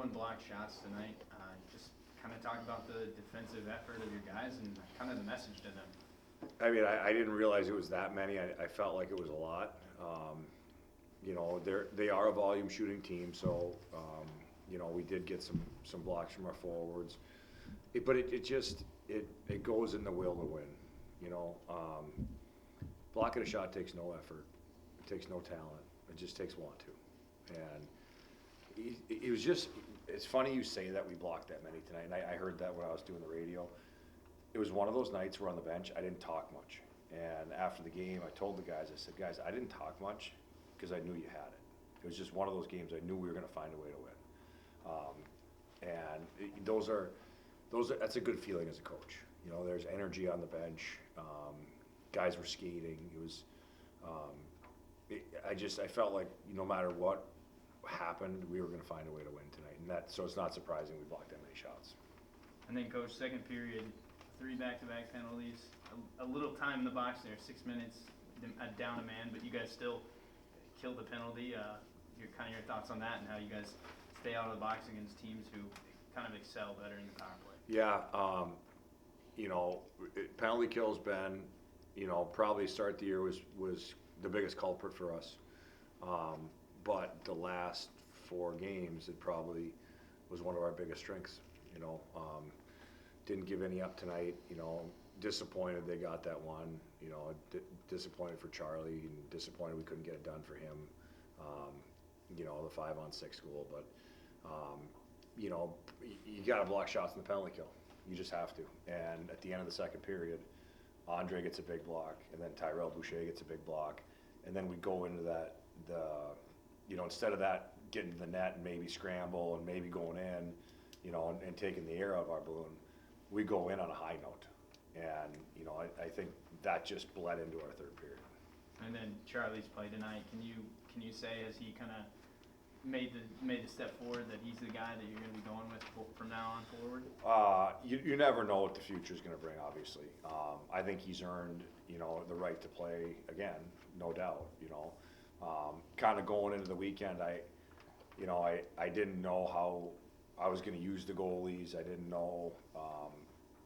21 blocked shots tonight. Just kind of talk about the defensive effort of your guys and kind of the message to them. I mean, I didn't realize it was that many. I felt like it was a lot. You know, they are a volume shooting team, so you know, we did get some blocks from our forwards. But it just goes in the will to win. You know, blocking a shot takes no effort. It takes no talent. It just takes want to. And it was just, it's funny you say that we blocked that many tonight. And I heard that when I was doing the radio. It was one of those nights where on the bench, I didn't talk much. And after the game, I told the guys, I said, guys, I didn't talk much because I knew you had it. It was just one of those games I knew we were going to find a way to win. That's a good feeling as a coach. You know, there's energy on the bench. Guys were skating. It was, I felt like no matter what happened, we were going to find a way to win tonight. So it's not surprising we blocked that many shots. And then, Coach, second period, 3 back-to-back penalties, a little time in the box there, 6 minutes, down a man, but you guys still killed the penalty. Your thoughts on that and how you guys stay out of the box against teams who kind of excel better in the power play. Yeah, you know, penalty kill's been, you know, probably start the year was the biggest culprit for us. But the last 4 games, it probably was one of our biggest strengths. You know, didn't give any up tonight. You know, disappointed they got that one. You know, disappointed for Charlie and disappointed we couldn't get it done for him. You know, the 5-on-6 goal, but you know, you got to block shots in the penalty kill. You just have to. And at the end of the second period, Andre gets a big block, and then Tyrell Boucher gets a big block, and then we go into you know, instead of that getting to the net and maybe scramble and maybe going in, you know, and taking the air out of our balloon, we go in on a high note. And, you know, I think that just bled into our third period. And then Charlie's play tonight, can you say, has he kind of made the step forward that he's the guy that you're going to be going with from now on forward? You never know what the future is going to bring, obviously. I think he's earned, you know, the right to play again, no doubt. You know, kind of going into the weekend, I didn't know how I was going to use the goalies. I didn't know,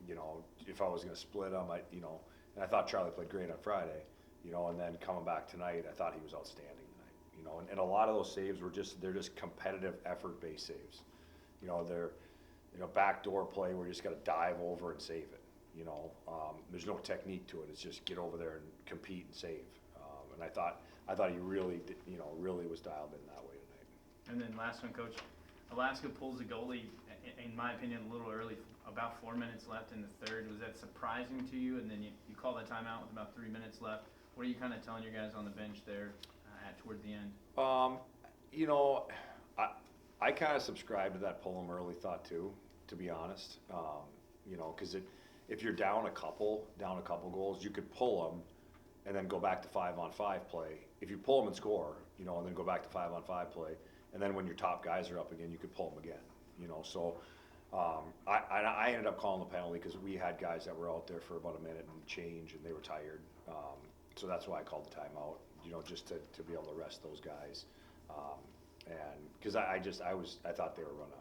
you know, if I was going to split them. And I thought Charlie played great on Friday, you know, and then coming back tonight, I thought he was outstanding. You know, and a lot of those saves they're just competitive effort-based saves. You know, they're, you know, backdoor play where you just got to dive over and save it. You know, there's no technique to it. It's just get over there and compete and save. And I thought he really, really was dialed in that way tonight. And then last one, Coach, Alaska pulls the goalie, in my opinion, a little early. About 4 minutes left in the third. Was that surprising to you? And then you call that timeout with about 3 minutes left. What are you kind of telling your guys on the bench there? Toward the end? You know, I kind of subscribe to that pull them early thought too, to be honest. You know, because if you're down a couple goals, you could pull them and then go back to 5-on-5 play. If you pull them and score, you know, and then go back to 5-on-5 play, and then when your top guys are up again, you could pull them again. You know, so I ended up calling the penalty because we had guys that were out there for about a minute and change, and they were tired. So that's why I called the timeout. You know, just to be able to rest those guys, and because I thought they were run